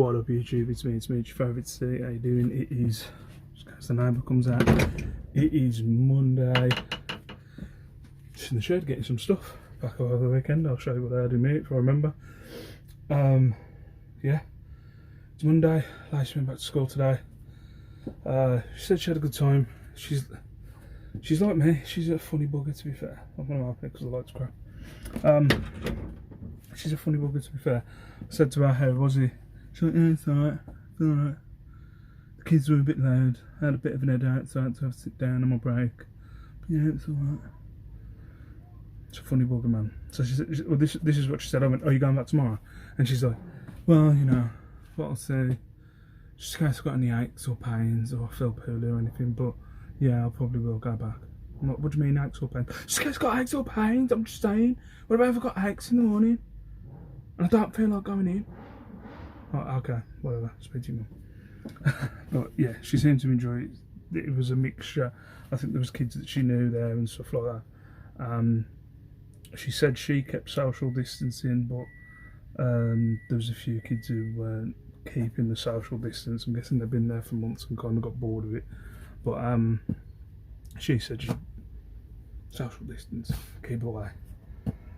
What up YouTube, it's me, your favourite city. How you doing? It is, just in case the neighbour comes out, it is Monday. Just in the shed getting some stuff. Back over the weekend, I'll show you what I had in me if I remember. Yeah, it's Monday. Lacey went back to school today. She said she had a good time. She's like me, she's a funny bugger to be fair. I'm going to open it because I like to crap. She's a funny bugger to be fair. I said to her, how was he? She's like, yeah, it's alright, it's alright. The kids were a bit loud, I had a bit of an headache, so I had to have to sit down on my break. But yeah, it's alright. It's a funny bugger, man. So she said, well, this is what she said. I went, oh, you going back tomorrow? And she's like, well, you know, what I'll say, just in case I've got any aches or pains or I feel poorly or anything, but yeah, I probably will go back. I'm like, what do you mean aches or pains? Just in case I've got aches or pains, I'm just saying. What about if I've got aches in the morning and I don't feel like going in? Oh, okay, whatever, speak to your mum. But yeah, she seemed to enjoy it. It was a mixture. I think there was kids that she knew there and stuff like that. She said she kept social distancing, but there was a few kids who weren't keeping the social distance. I'm guessing they've been there for months and kind of got bored of it. But she said social distance, keep away.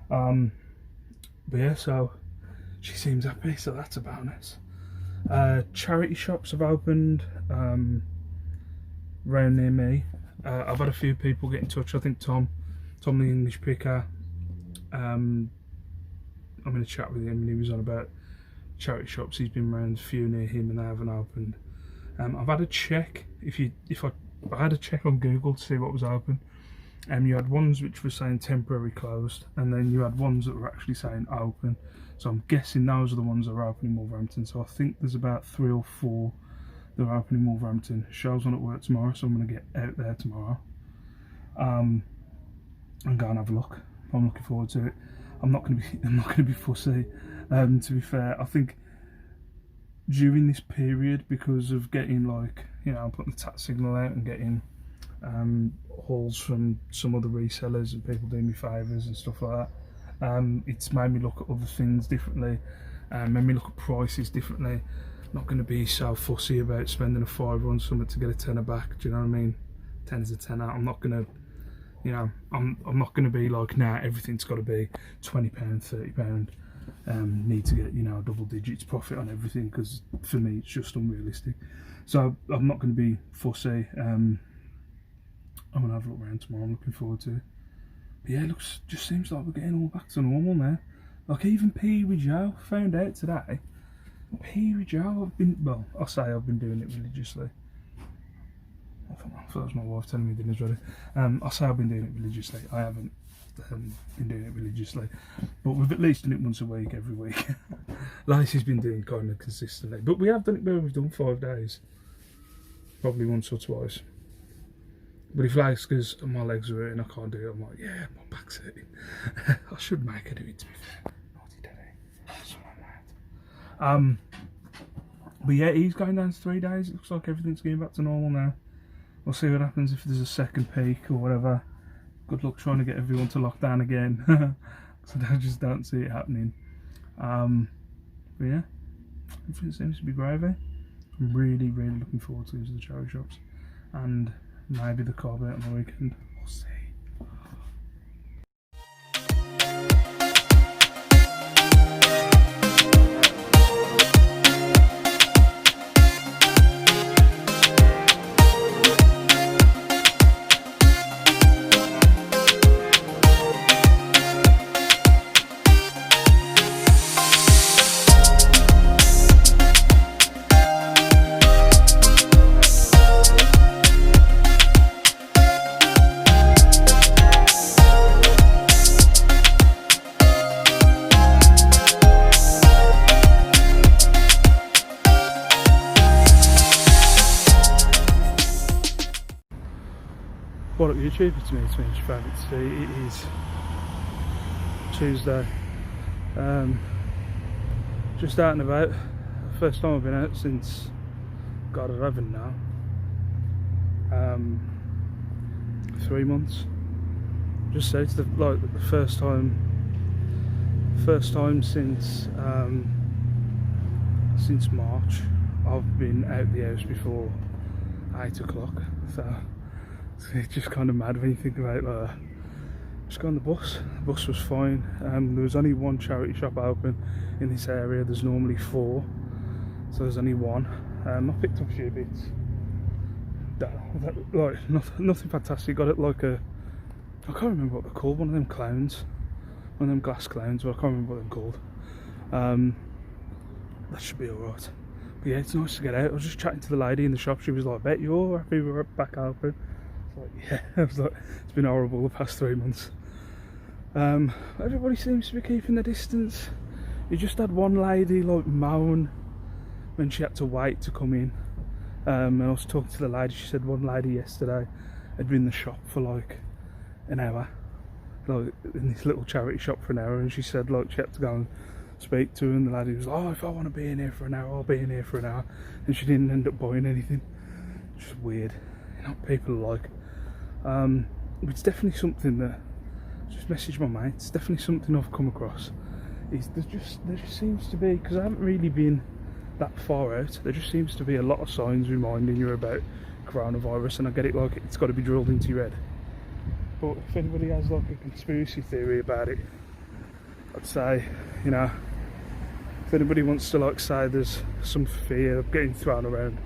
But yeah, so she seems happy, so that's a bonus. Charity shops have opened round near me. I've had a few people get in touch. I think Tom the English picker, I'm in a chat with him and he was on about charity shops. He's been around a few near him and they haven't opened. I've had a check. I had a check on Google to see what was open. You had ones which were saying temporary closed, and then you had ones that were actually saying open. So I'm guessing those are the ones that are open in Wolverhampton. So I think there's about 3 or 4 that are open in Wolverhampton. Show's on at work tomorrow, so I'm going to get out there tomorrow and go and have a look. I'm looking forward to it. I'm not going to be fussy. To be fair, I think during this period, because of getting, like, you know, putting the tax signal out and getting hauls from some other resellers and people doing me favours and stuff like that, it's made me look at other things differently, made me look at prices differently. I'm not going to be so fussy about spending a £5 on something to get a tenner back. Do you know what I mean? 10's a tenner. I'm not going to, you know, I'm not going to be like, nah, everything's got to be £20, £30. Need to get, you know, double digits profit on everything, because for me it's just unrealistic. So I'm not going to be fussy. I'm going to have a look around tomorrow. I'm looking forward to it. But yeah, it just seems like we're getting all back to normal now. Like even Pee with Joe, found out today, Pee with Joe, I've been doing it religiously. I thought that was my wife telling me dinner's ready. I say I've been doing it religiously. I haven't been doing it religiously, but we've at least done it once a week, every week. Lacey's been doing kind of consistently, but we have done it where we've done 5 days, probably once or twice. But if Lace goes, my legs are hurting, I can't do it, I'm like, yeah, my back's hurting. I should make her do it, to be fair. Naughty daddy. Someone mad. But yeah, he's going down to 3 days. It looks like everything's getting back to normal now. We'll see what happens if there's a second peak or whatever. Good luck trying to get everyone to lock down again. So I just don't see it happening. But yeah, everything seems to be gravy. I'm really looking forward to the charity shops and maybe the car bit on the weekend. We'll see. What up YouTube, it's me, your favourite city. It is Tuesday. Just out and about. First time I've been out since, God, I don't even know. 3 months. Just say it's the first time since since March I've been out the house before 8 o'clock, so it's just kind of mad when you think about it like that. Just got on the bus was fine. There was only one charity shop open in this area. There's normally 4, so there's only one. I picked up a few bits, like nothing fantastic. Got it like I can't remember what they're called, one of them clowns, one of them glass clowns, but I can't remember what they're called. That should be alright. But yeah, it's nice to get out. I was just chatting to the lady in the shop. She was like, "Bet you're happy we're back open." I was like, yeah. I was like, it's been horrible the past 3 months. Everybody seems to be keeping their distance. You just had one lady like moan when she had to wait to come in. And I was talking to the lady. She said one lady yesterday had been in the shop for like an hour, like in this little charity shop for an hour, and she said like she had to go and speak to her, and the lady was like, "Oh, if I want to be in here for an hour, I'll be in here for an hour," and she didn't end up buying anything. Just weird, you know what people are like. It's definitely something that, just message my mate, it's definitely something I've come across. There just seems to be, because I haven't really been that far out, there just seems to be a lot of signs reminding you about coronavirus, and I get it, like it's got to be drilled into your head. But if anybody has like a conspiracy theory about it, I'd say, you know, if anybody wants to like say there's some fear of getting thrown around,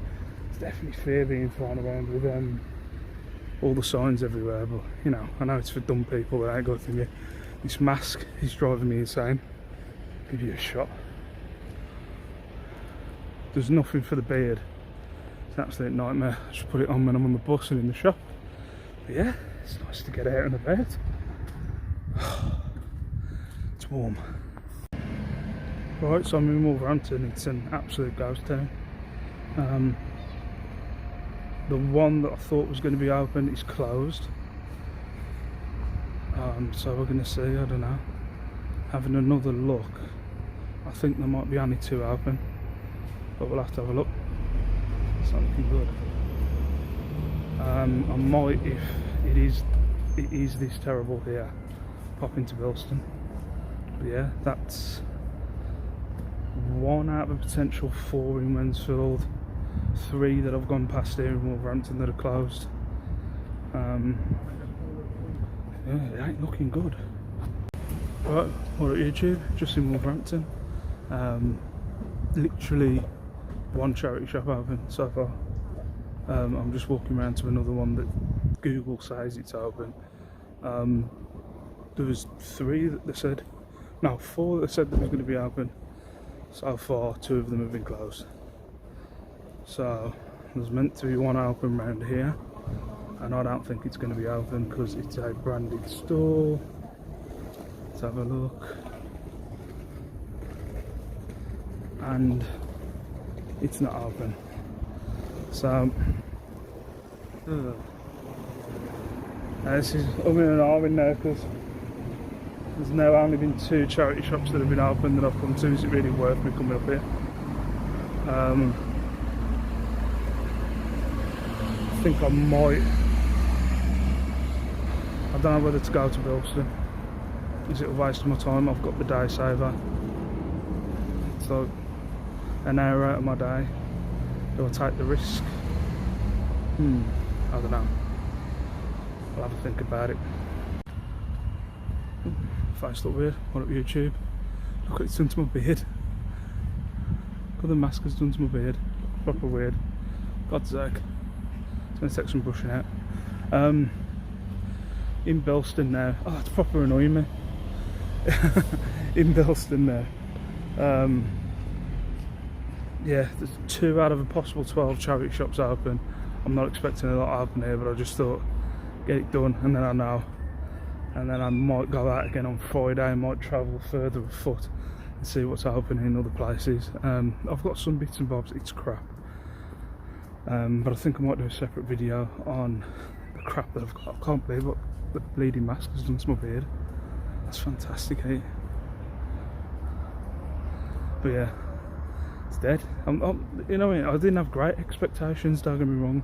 there's definitely fear being thrown around with all the signs everywhere. But you know, I know it's for dumb people that ain't got to think. This mask is driving me insane. Give you a shot. There's nothing for the beard. It's an absolute nightmare. I just put it on when I'm on the bus and in the shop. But yeah, it's nice to get out and about. It's warm. Right, so I'm in Wolverhampton. It's an absolute ghost town. The one that I thought was going to be open is closed. So we're going to see, I don't know. Having another look. I think there might be only 2 open, but we'll have to have a look. It's not looking good. I might, if it is this terrible here, pop into Bilston. But yeah, that's 1 out of a potential 4 in Mansfield, 3 that I've gone past here in Wolverhampton that are closed. Yeah, it ain't looking good. Right, what up YouTube? Just in Wolverhampton. Literally 1 charity shop open so far. I'm just walking around to another one that Google says it's open. There was 3 that they said, no, 4 that said that was going to be open. So far 2 of them have been closed. So there's meant to be 1 open around here, and I don't think it's going to be open because it's a branded store. Let's have a look. And it's not open. So this is in and ahhing now because there's now only been 2 charity shops that have been open that I've come to. Is it really worth me coming up here? I think I might. I don't know whether to go to Bilston. Is it a waste of my time? I've got the day saver. So an hour out of my day. Do I take the risk? I don't know. I'll have a think about it. Face look weird. What up YouTube? Look what it's done to my beard. Look what the mask has done to my beard. Proper weird. God's sake. It's going to take some brushing out. In Bilston now. Oh, it's proper annoying me. In Bilston now. Yeah, there's 2 out of a possible 12 charity shops open. I'm not expecting a lot open here, but I just thought get it done and then I know. And then I might go out again on Friday. I might travel further afoot and see what's open in other places. I've got some bits and bobs. It's crap, but I think I might do a separate video on the crap that I've got. I can't believe what the bleeding mask has done to my beard. That's fantastic, eh? But yeah, it's dead. You know what I mean? I didn't have great expectations, don't get me wrong.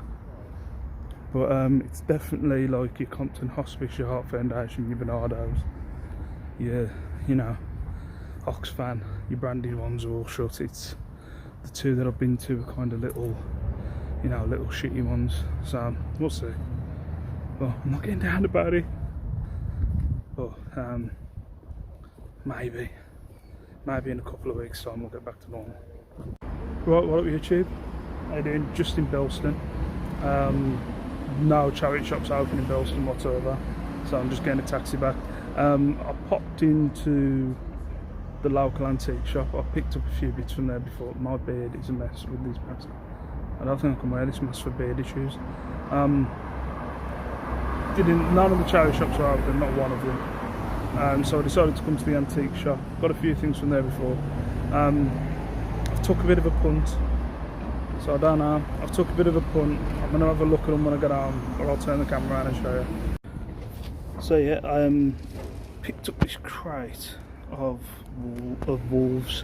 But it's definitely like your Compton Hospice, your Heart Foundation, your Bernardo's, you know, Oxfam, your branded ones are all shut. It's the two that I've been to are kind of little, you know, little shitty ones. So we'll see. Well, I'm not getting down about it, but maybe in a couple of weeks' time we'll get back to normal. Right, what up YouTube? How you doing? Just in Bilston. No charity shops open in Bilston whatsoever, so I'm just getting a taxi back. I popped into the local antique shop. I picked up a few bits from there before. My beard is a mess with these masks. I don't think I can wear this mask for beard issues. None of the charity shops are open, not one of them. So I decided to come to the antique shop. Got a few things from there before. I took a bit of a punt, so I don't know. I took a bit of a punt. I'm gonna have a look at them when I get home, or I'll turn the camera around and show you. So yeah, I picked up this crate of wolves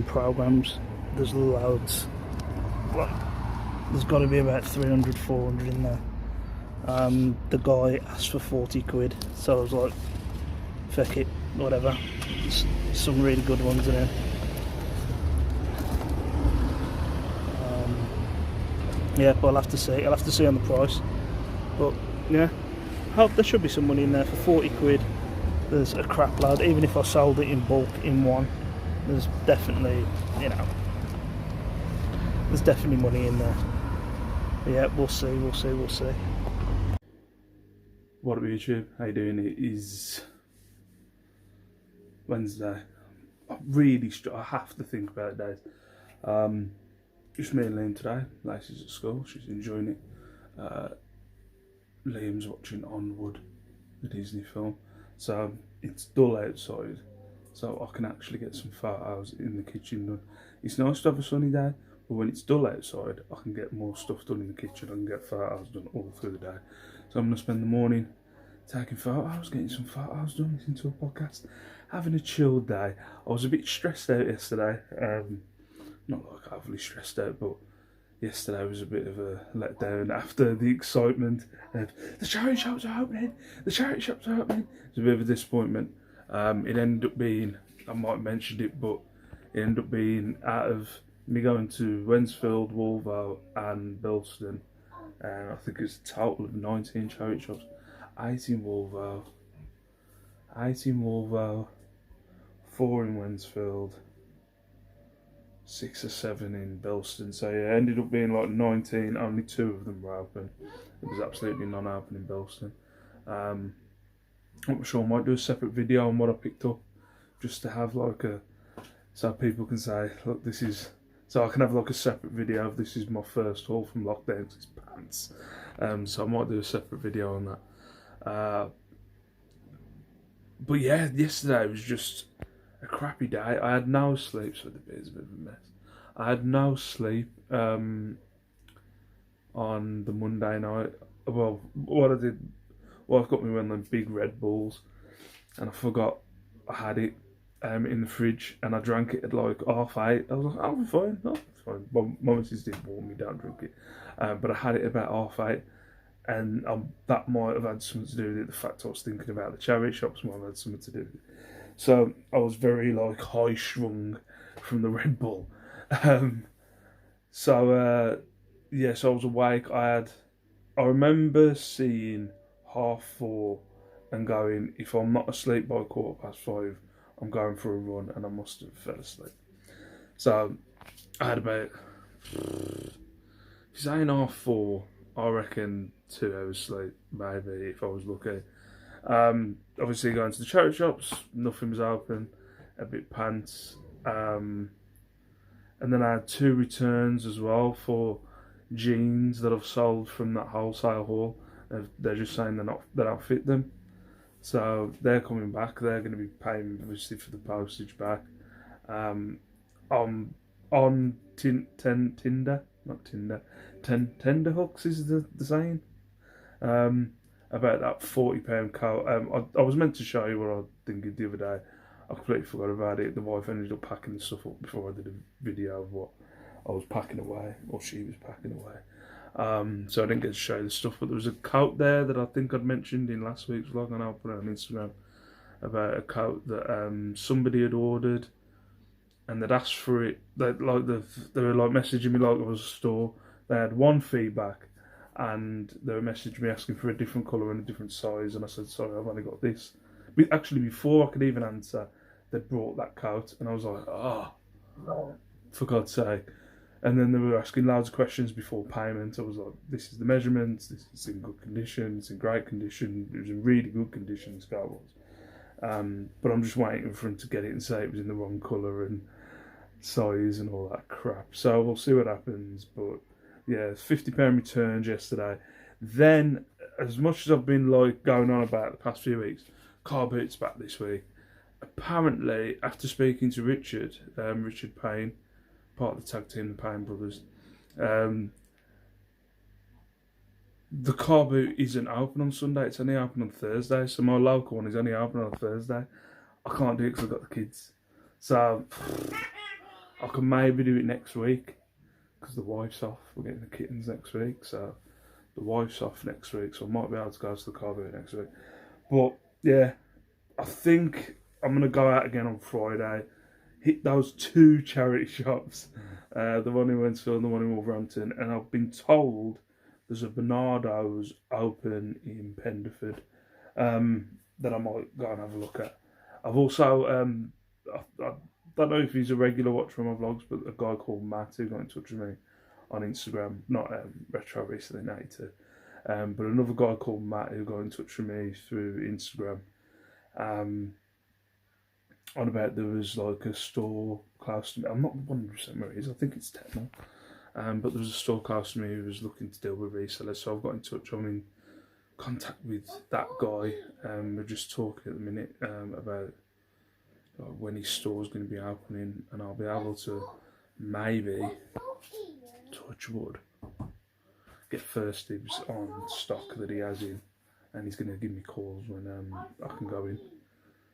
programs. There's loads. There's got to be about 300, 400 in there. The guy asked for 40 quid, so I was like, feck it, whatever. There's some really good ones in here. Yeah, but I'll have to see on the price. But yeah, there should be some money in there for 40 quid. There's a crap load. Even if I sold it in bulk in one, there's definitely, you know, there's definitely money in there. But yeah, we'll see. What up YouTube? How you doing? It is Wednesday. I have to think about days. Just me and Liam today. Lacey's at school, she's enjoying it. Liam's watching Onward, the Disney film. So it's dull outside, so I can actually get some photos in the kitchen done. It's nice to have a sunny day, but when it's dull outside, I can get more stuff done in the kitchen. I can get photos done all through the day. So I'm going to spend the morning taking photos, getting some photos done, listening to a podcast, having a chilled day. I was a bit stressed out yesterday. Not like overly stressed out, but yesterday was a bit of a letdown after the excitement of the charity shops are opening, It's a bit of a disappointment. It ended up being, I might have mentioned it, but it ended up being out of me going to Wensfield, Wolvo and Bilston. I think it's a total of 19 charity shops. 18 Wolvo, 4 in Wensfield, 6 or 7 in Bilston. So yeah, it ended up being like 19, only 2 of them were open. It was absolutely none open in Bilston. I'm not sure, I might do a separate video on what I picked up, just to have like so people can say, look, this is, so I can have like a separate video of this is my first haul from lockdown, it's pants. So I might do a separate video on that. But yeah, yesterday was just a crappy day. I had no sleep, so the beard's a bit of a mess. I had no sleep on the Monday night. Well, what I did, I've got me one of them big Red Bulls, and I forgot I had it in the fridge, and I drank it at like 8:30. I was like, I'll be fine, it's fine. My missus did warn me, don't drink it. But I had it about 8:30, and that might have had something to do with it. The fact I was thinking about the charity shops might have had something to do with it. So I was very like high strung from the Red Bull. So I was awake. I remember seeing 4:30 and going, if I'm not asleep by 5:15, I'm going for a run, and I must have fell asleep. So I had about, if it's saying 4:30, I reckon 2 hours sleep, maybe, if I was lucky. Obviously going to the charity shops, nothing was open, a bit pants. And then I had 2 returns as well for jeans that I've sold from that wholesale haul. They're just saying they don't fit them. So they're coming back. They're going to be paying obviously for the postage back. On Tinder, not Tinder, Tender hooks is the saying. About that £40 coat. I was meant to show you what I think the other day. I completely forgot about it. The wife ended up packing the stuff up before I did a video of what I was packing away, or she was packing away. So I didn't get to show you the stuff, but there was a coat there that I think I'd mentioned in last week's vlog, and I'll put it on Instagram, about a coat that somebody had ordered. and they'd asked for it. They were like messaging me like it was a store. They had one feedback, and they were messaging me asking for a different colour and a different size. And I said, sorry, I've only got this. But actually, before I could even answer, they brought that coat, and I was like, oh, for God's sake. And then they were asking loads of questions before payment. I was like, this is the measurements, this is in good condition, it's in great condition, it was in really good condition, this car was. But I'm just waiting for him to get it and say it was in the wrong colour and size and all that crap. So we'll see what happens. But yeah, £50 returns yesterday. Then, as much as I've been like going on about the past few weeks, car boot's back this week. Apparently, after speaking to Richard Payne, part of the tag team, the Payne brothers, the car boot isn't open on Sunday, it's only open on Thursday. So my local one is only open on Thursday. I can't do it because I've got the kids. So I can maybe do it next week because the wife's off. We're getting the kittens next week, so the wife's off next week, so I might be able to go to the car boot next week. But yeah, I think I'm going to go out again on Friday, hit those 2 charity shops, the one in Wentzville and the one in Wolverhampton, and I've been told there's a Bernardo's open in Penderford that I might go and have a look at. I've also, I don't know if he's a regular watcher of my vlogs, but a guy called Matt who got in touch with me on Instagram, not Retro recently, 92, but another guy called Matt who got in touch with me through Instagram, on about there was like a store close to me. I'm not 100% where it is, I think it's Techno. But there was a store close to me who was looking to deal with resellers, so I've got in touch. I'm in contact with that guy. We're just talking at the minute about when his store is going to be opening, and I'll be able to maybe, touch wood, get first dibs on stock that he has in, and he's going to give me calls when I can go in.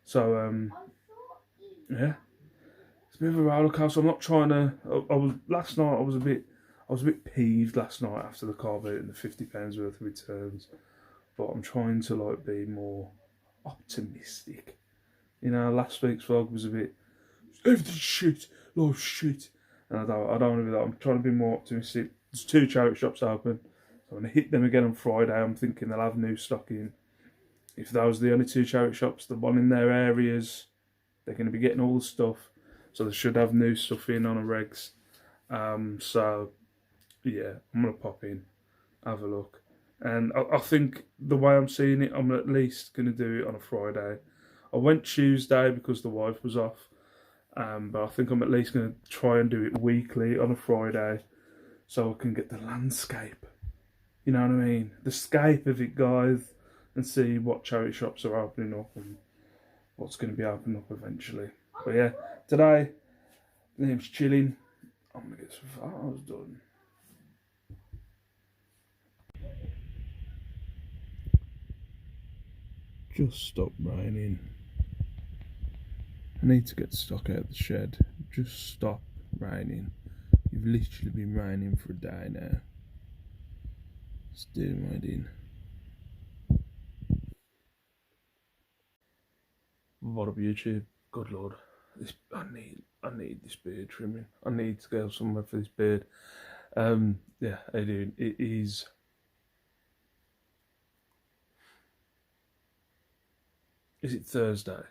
So yeah, it's a bit of a roller coaster. I'm not trying to. Last night I was a bit peeved last night after the car boot and the £50 worth of returns, but I'm trying to like be more optimistic. You know, last week's vlog was a bit everything's shit, life's shit, and I don't want to be that. I'm trying to be more optimistic. There's 2 charity shops open, so I'm gonna hit them again on Friday. I'm thinking they'll have new stock in. If those are the only 2 charity shops, the one in their areas, they're going to be getting all the stuff, so they should have new stuff in on a regs. So yeah, I'm going to pop in, have a look, and I think the way I'm seeing it, I'm at least going to do it on a Friday. I went Tuesday because the wife was off, but I think I'm at least going to try and do it weekly on a Friday, so I can get the landscape, you know what I mean, the scape of it, guys, and see what charity shops are opening up and what's going to be opening up eventually. But yeah, today, the name's chilling. I'm going to get some photos done. Just stopped raining. I need to get stock out of the shed. Just stop raining. You've literally been raining for a day now. It's doing my in. What up, YouTube? Good lord, I need this beard trimming. I need to go somewhere for this beard. Yeah, I do. It is. Is it Thursday?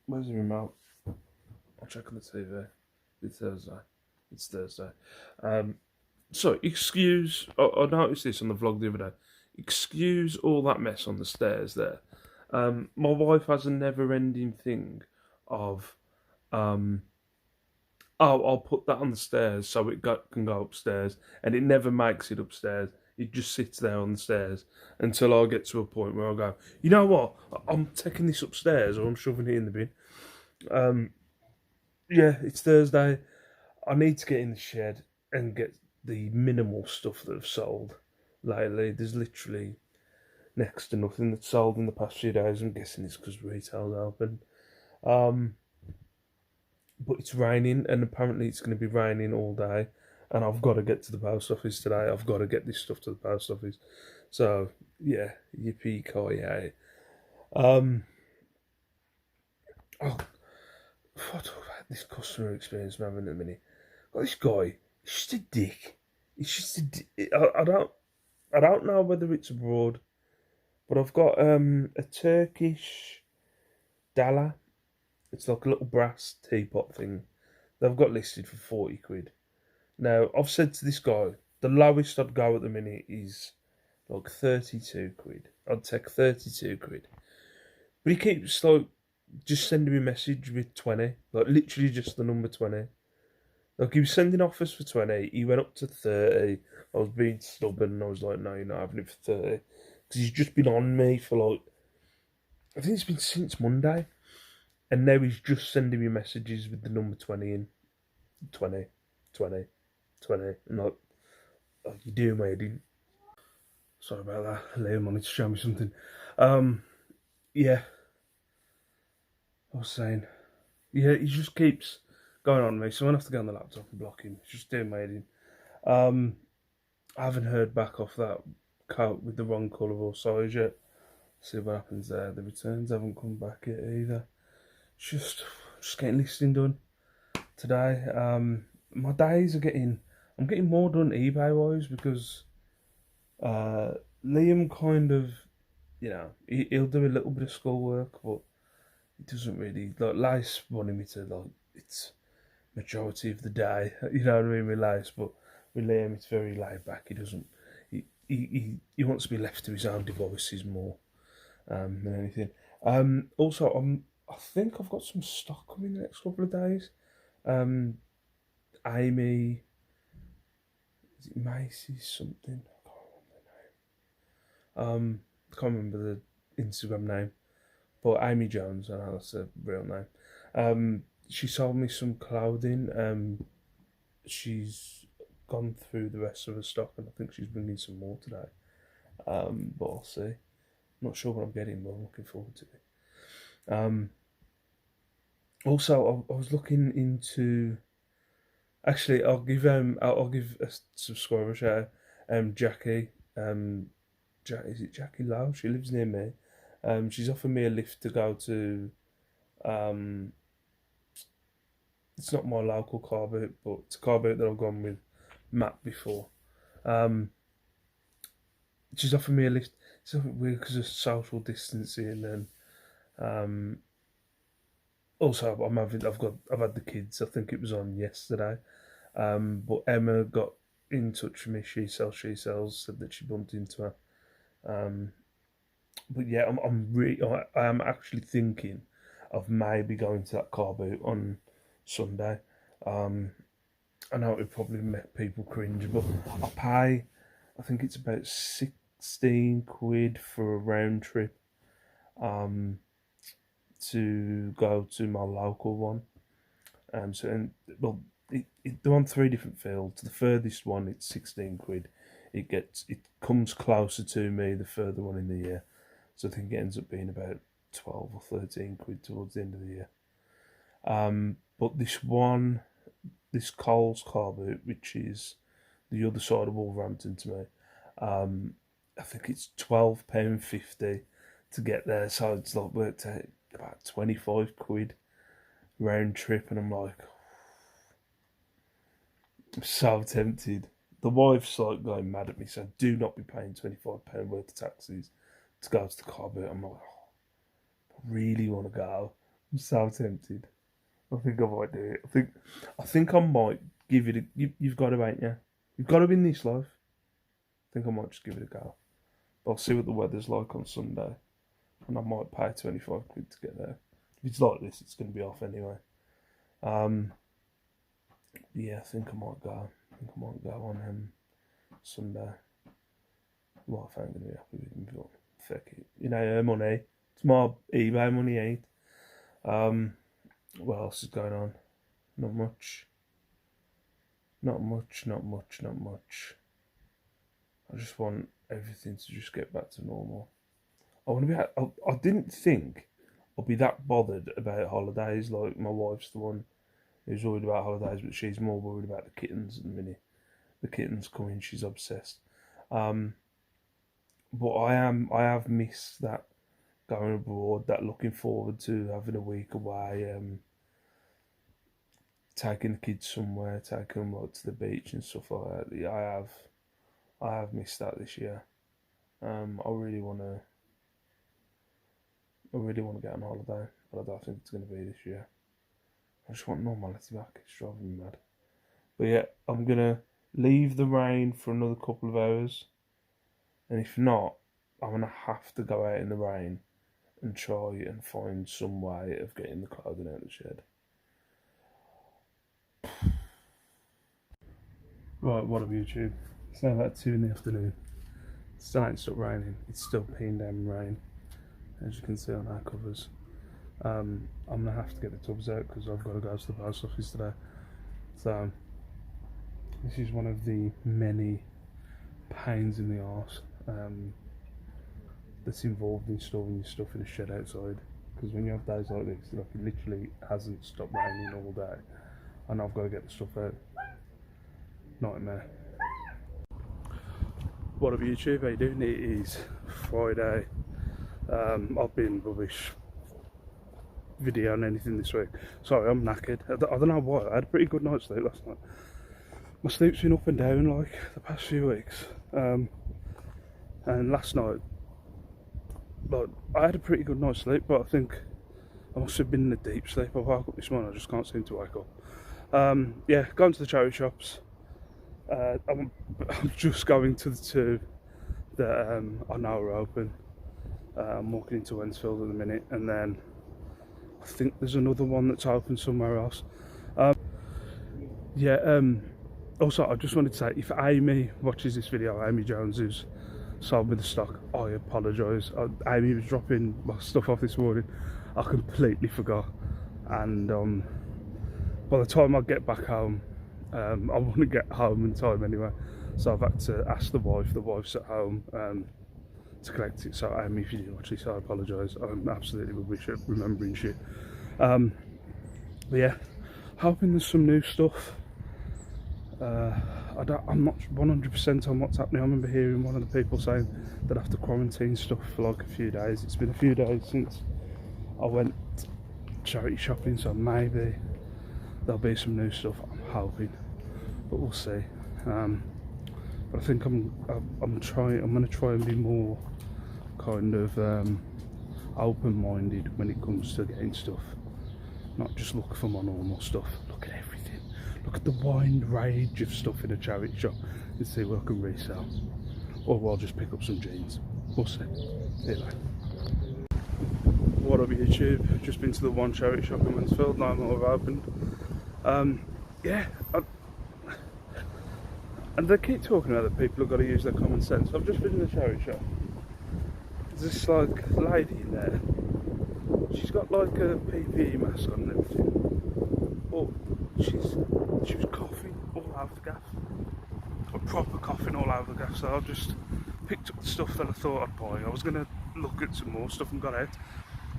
Where's the remote? I'll check on the TV. It's Thursday. It's Thursday. So excuse. I noticed this on the vlog the other day. Excuse all that mess on the stairs there. My wife has a never-ending thing of, oh, I'll put that on the stairs so it can go upstairs, and it never makes it upstairs. It just sits there on the stairs until I get to a point where I go, you know what, I'm taking this upstairs, or I'm shoving it in the bin. Yeah, it's Thursday. I need to get in the shed and get the minimal stuff that I've sold lately. There's literally next to nothing that's sold in the past few days. I'm guessing it's because retail's open. But it's raining, and apparently it's going to be raining all day, and I've got to get to the post office today. I've got to get this stuff to the post office. So yeah, yippee ki yay. Oh, before I talk about this customer experience I'm having at the minute, got this guy. He's just a dick. He's just a dick. I don't know whether it's abroad, but I've got a Turkish dala. It's like a little brass teapot thing. They've got listed for 40 quid. Now I've said to this guy, the lowest I'd go at the minute is like 32 quid. I'd take 32 quid. But he keeps like just sending me a message with 20, like literally just the number 20. Like he was sending offers for 20, he went up to 30. I was being stubborn and I was like, no, you're not having it for 30. Because he's just been on me for like, I think it's been since Monday. And now he's just sending me messages with the number 20 in 20, 20, 20. And like, oh, you're doing my head. Sorry about that. Liam wanted to show me something. Um, yeah, I was saying, yeah, he just keeps going on me. So I'm gonna have to go on the laptop and block him. He's just doing my head in. Um, I haven't heard back off that coat with the wrong colour or size yet. See what happens there. The returns haven't come back yet either. Just getting listing done today. My days are getting. I'm getting more done eBay wise because uh, Liam kind of, he'll do a little bit of schoolwork, but he doesn't really like Lace wanting me to like it's majority of the day. You know what I mean with Lace, but with Liam it's very laid back. He doesn't. He wants to be left to his own devices more than anything. Also, I think I've got some stock coming the next couple of days. Um, Amy, is it Macy's something? I can't remember the Instagram name, but Amy Jones, I know that's a real name. She sold me some clothing. She's gone through the rest of her stock, and I think she's bringing some more today. But I'll see. Not sure what I'm getting, but I'm looking forward to it. Also, I was looking into. Actually, I'll give a subscriber a shout. Jackie. Is it Jackie Lowe? She lives near me. She's offered me a lift to go to. Um, it's not my local car boot, but it's a car boot that I've gone with Matt before. Um, she's offered me a lift. It's a bit weird because of social distancing and also I've had the kids. I think it was on yesterday. But Emma got in touch with me. She sells said that she bumped into her. Um, but yeah, I am actually thinking of maybe going to that car boot on Sunday. Um, I know it would probably make people cringe, but I pay. I think it's about 16 quid for a round trip. Um, to go to my local one. So and well, they're on three different fields. The furthest one, it's 16 quid. It comes closer to me the further one in the year. So I think it ends up being about 12 or 13 quid towards the end of the year. But this Coles car boot, which is the other side of Wolverhampton to me, I think it's £12.50 to get there. So it's like worked out about 25 quid round trip, and I'm like, I'm so tempted. The wife's like going mad at me, saying, "Do not be paying £25 worth of taxis to go to the car boot." I'm like, oh, I really want to go. I'm so tempted. I think I might do it. I think I might give it. You've got to, ain't you? You've got to in this life. I think I might just give it a go. But I'll see what the weather's like on Sunday, and I might pay 25 quid to get there. If it's like this, it's going to be off anyway. Um, yeah, I think I might go. I think I might go on Sunday. My wife ain't going to be happy with me, but fuck it. You know, her money. It's my eBay money, ain't. What else is going on? Not much. Not much, not much, not much. I just want everything to just get back to normal. I want to be. I didn't think I'd be that bothered about holidays. Like my wife's the one who's worried about holidays, but she's more worried about the kittens at the minute. The kittens coming, she's obsessed. Um, but I have missed that going abroad. That looking forward to having a week away. taking the kids somewhere, taking them out to the beach and stuff like that. I have missed that this year. I really want to get on holiday, but I don't think it's going to be this year. I just want normality back. It's driving me mad. But yeah, I'm going to leave the rain for another couple of hours. And if not, I'm going to have to go out in the rain and try and find some way of getting the clothing out of the shed. Right, what up YouTube? It's now about 2 in the afternoon. It's starting to stop raining. It's still peeing down rain, as you can see on our covers. I'm going to have to get the tubs out because I've got to go to the post office today. So, this is one of the many pains in the arse that's involved in storing your stuff in a shed outside. Because when you have days like this, like it literally hasn't stopped raining all day, and I've got to get the stuff out. Nightmare. What up YouTube, how you doing? It is Friday. I've been rubbish videoing anything this week. Sorry, I'm knackered. I don't know why. I had a pretty good night's sleep last night. My sleep's been up and down like the past few weeks. And last night, like, I had a pretty good night's sleep, but I think I must have been in a deep sleep. I woke up this morning, I just can't seem to wake up. Yeah, going to the charity shops. I'm just going to the two that I know are open. I'm walking into Wensfield in a minute, and then I think there's another one that's open somewhere else. Also, I just wanted to say, if Amy watches this video, Amy Jones, who's sold me the stock, I apologise. Amy was dropping my stuff off this morning. I completely forgot, and by the time I get back home, I want to get home in time anyway, so I've had to ask the wife's at home to collect it. So Amy, if you didn't watch this, I apologise. I'm absolutely rubbish at remembering shit. But yeah, hoping there's some new stuff. I'm not 100% on what's happening. I remember hearing one of the people saying they'd have to quarantine stuff for like a few days. It's been a few days since I went charity shopping, so maybe there'll be some new stuff. I'm hoping, but we'll see. But I think I'm going to try and be more kind of open-minded when it comes to getting stuff. Not just look for my normal stuff. Look at everything. Look at the wide range of stuff in a charity shop and see what I can resell. Or I'll just pick up some jeans. We'll see. Anyway. What up YouTube? Just been to the one charity shop in Mansfield, no more have opened. Yeah. And they keep talking about that people have got to use their common sense. I've just been in the charity shop. There's this like lady in there. She's got like a PPE mask on and everything. But she was coughing all over the gaff. Like proper coughing all over the gaff. So I just picked up the stuff that I thought I'd buy. I was going to look at some more stuff and got out.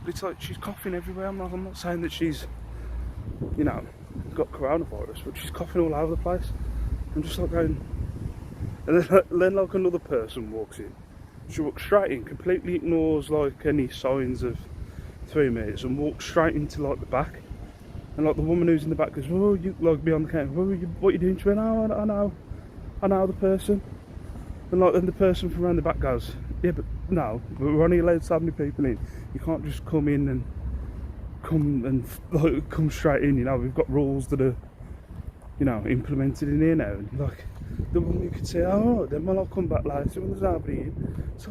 But it's like she's coughing everywhere. I'm not saying that she's, you know, got coronavirus, but she's coughing all over the place. I'm just like going, and then like another person walks in. She walks straight in, completely ignores like any signs of 3 minutes, and walks straight into like the back. And like the woman who's in the back goes, "Oh, you like behind the counter? What are you doing?" She went, "Oh, I know the person." And like then the person from around the back goes, "Yeah, but no, we're only allowed so many people in. You can't just come in and come straight in. You know, we've got rules that are, you know, implemented in here now." And like the woman, you could say, "Oh, then I'll come back later when there's nobody in." So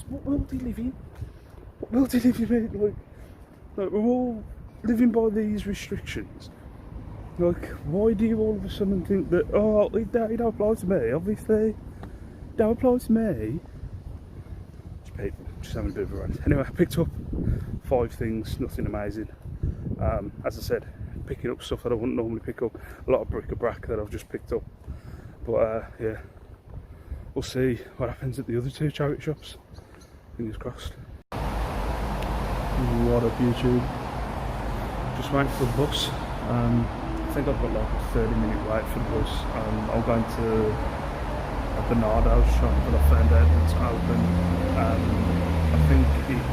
what world do you live in? What world do you live in? Like we're all living by these restrictions. Like, why do you all of a sudden think that, oh, it don't apply to me? Obviously, it don't apply to me. Just having a bit of a rant. Anyway, I picked up 5 things, nothing amazing. As I said, picking up stuff that I wouldn't normally pick up. A lot of bric-a-brac that I've just picked up. But yeah, we'll see what happens at the other 2 charity shops. Fingers crossed. What up YouTube? Just waiting for the bus. I think I've got like a 30-minute wait for the bus. I'm going to a Bernardo's shop that I found out that's open. I think it's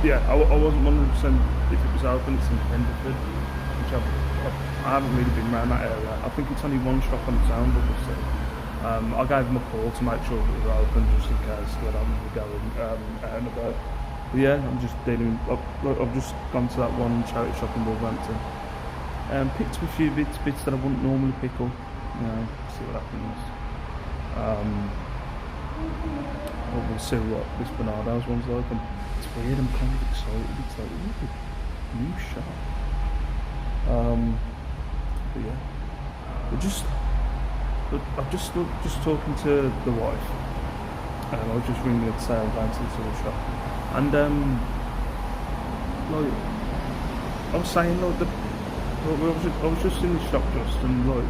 yeah, I wasn't 100% if it was open. It's in Pendleton, which I haven't really been around that area. I think it's only one shop on its own, but we'll see. I gave them a call to make sure it was open, just in case when I'm going out and about. But yeah, I'm just dealing. I've just gone to that one charity shop in Wolverhampton. Picked up a few bits that I wouldn't normally pick up. You know, see what happens. But we'll see what this Bernardo's one's like. And it's weird. I'm kind of excited. It's like ooh, new shop. But yeah, I'm just talking to the wife. I was just ringing her to say I'm going to the tool shop, and like I was saying, like I was just in the shop just, and like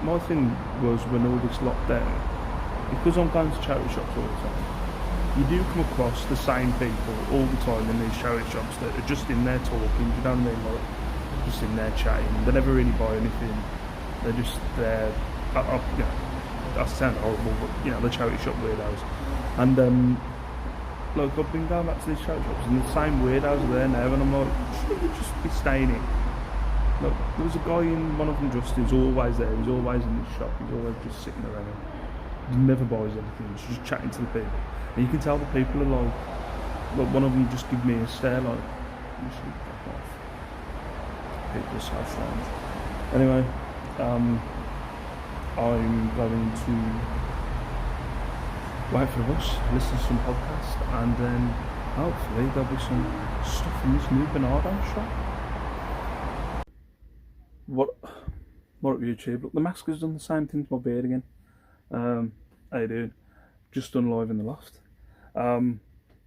my thing was when all this locked down, because I'm going to charity shops all the time. You do come across the same people all the time in these charity shops that are just in there talking. You know what I mean? Like just in there chatting. They never really buy anything. They're just there. You know, that sounds horrible, but you know, the charity shop weirdos. And like I've been going back to these charity shops, and the same weirdos are there now, and I'm like, shouldn't you just be staying in? Look, there was a guy in one of them just who's always there. He's always in this shop. He's always just sitting around. He never buys anything. He's just chatting to the people, and you can tell the people are like one of them just give me a stare, like you should back off. People are so strange. Anyway, I'm going to wait for the bus, listen to some podcast, and then hopefully there'll be some stuff in this new Bernardo shop. What up YouTube? Look, the mask has done the same thing to my beard again. How you doing? Just done live in the loft.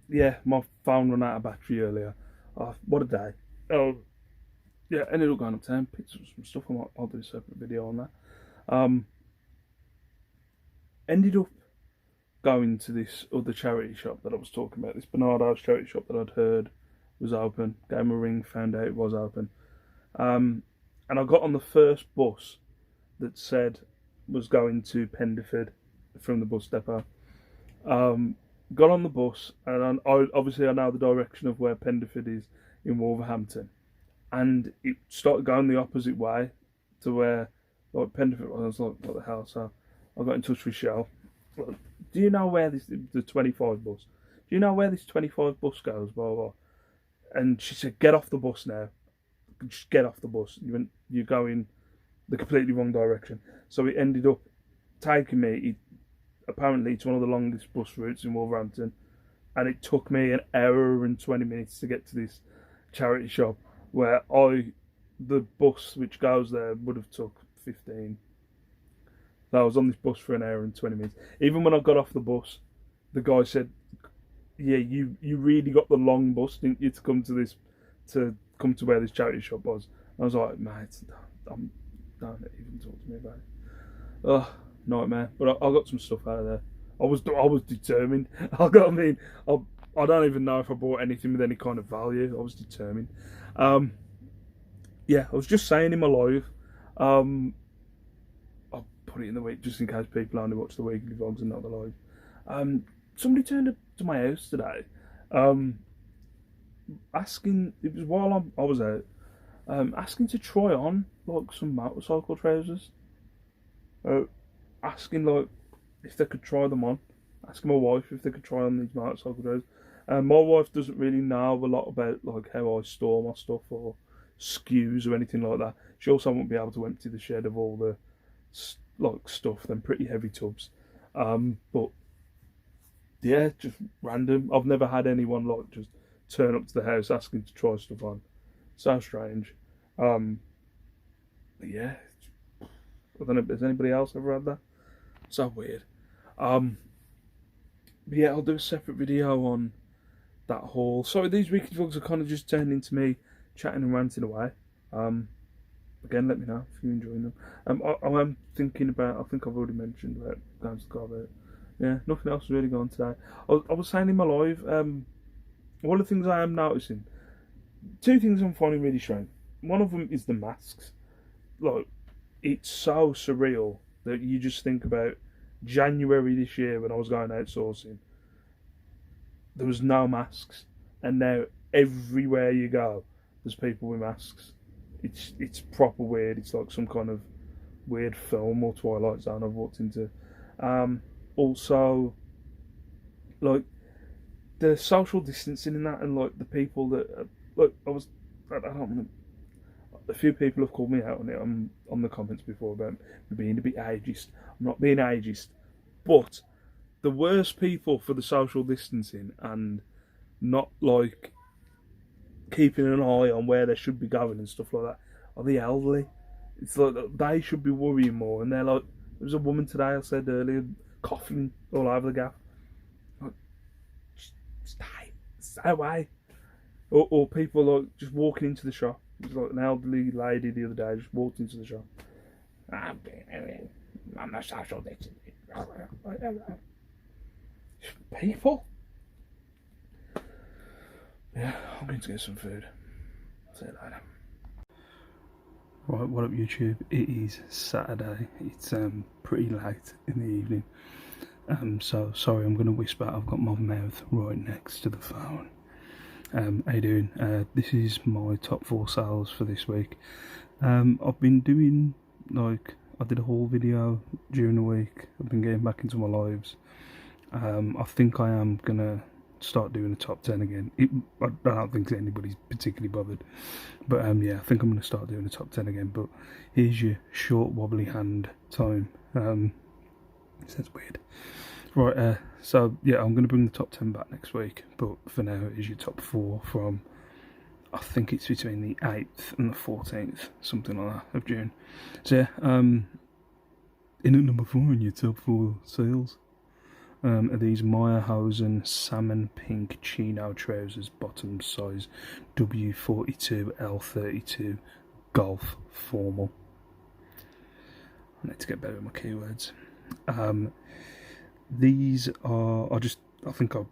Yeah, my phone ran out of battery earlier. What a day. Oh, yeah, ended up going uptown, picked up some stuff. I'll do a separate video on that. Ended up going to this other charity shop that I was talking about, this Bernardo's charity shop that I'd heard was open. Gave him a ring, found out it was open. And I got on the first bus that said was going to Pendleton from the bus depot. Got on the bus, and obviously I know the direction of where Pendleton is in Wolverhampton, and it started going the opposite way to where like Pendleton was. I was like, what the hell? So I got in touch with Shell. Like, do you know where the 25 bus? Do you know where this 25 bus goes? Blah, blah, blah. And she said, get off the bus now. Just get off the bus. You're going the completely wrong direction. So it ended up taking me. Apparently, it's one of the longest bus routes in Wolverhampton, and it took me an hour and 20 minutes to get to this charity shop, where the bus which goes there would have took 15. So I was on this bus for an hour and 20 minutes. Even when I got off the bus, the guy said, "Yeah, you really got the long bus, didn't you, to come to where this charity shop was?" I was like, "Mate, don't even talk to me about it." Ugh, nightmare. But I got some stuff out of there. I was determined. I don't even know if I bought anything with any kind of value. I was determined. Yeah, I was just saying in my live. I'll put it in the week just in case people only watch the weekly vlogs and not the live. Somebody turned up to my house today, asking. It was while I was out, asking to try on like some motorcycle trousers. Asking like if they could try them on. Asking my wife if they could try on these motorcycle trousers. My wife doesn't really know a lot about like how I store my stuff or SKUs or anything like that. She also won't be able to empty the shed of all the like stuff, them pretty heavy tubs. But yeah, just random. I've never had anyone like just turn up to the house asking to try stuff on. So strange. But yeah, I don't know if there's anybody else ever had that. So weird. But yeah, I'll do a separate video on that haul. Sorry, these weekly vlogs are kind of just turned into me chatting and ranting away. Again, let me know if you're enjoying them. I am thinking about, I think I've already mentioned about going to the car about. Yeah, nothing else has really gone today. I was saying in my live, one of the things I am noticing, two things I'm finding really strange. One of them is the masks. Like, it's so surreal that you just think about January this year when I was going outsourcing. there was no masks, and now everywhere you go, there's people with masks. It's proper weird. It's like some kind of weird film or Twilight Zone I've walked into. Also, like the social distancing in that, and like the people that like I don't want to. A few people have called me out on it on the comments before about me being a bit ageist. I'm not being ageist, but the worst people for the social distancing and not like keeping an eye on where they should be going and stuff like that are the elderly. It's like they should be worrying more, and they're like, there was a woman today I said earlier coughing all over the gaff. Like, stay away. Or people like just walking into the shop. There's like an elderly lady the other day just walked into the shop. I'm not social distancing. People. Yeah, I'm going to get some food. See you later. Right, what up YouTube? It is Saturday. It's pretty late in the evening. So sorry, I'm going to whisper. I've got my mouth right next to the phone. How you doing? This is my top 4 sales for this week. I've been doing, like, I did a whole video during the week. I've been getting back into my lives. I think I am going to start doing the top 10 again. I don't think anybody's particularly bothered. But yeah, I think I'm going to start doing the top 10 again. But here's your short wobbly hand time. Sounds weird. Right, so yeah, I'm going to bring the top 10 back next week, but for now it is your top 4 from, I think it's between the 8th and the 14th, something like that, of June. So yeah, in at number 4 in your top 4 sales are these Meyerhausen salmon pink chino trousers, bottom size W42 L32 golf formal. I need to get better at my keywords. These are, I think I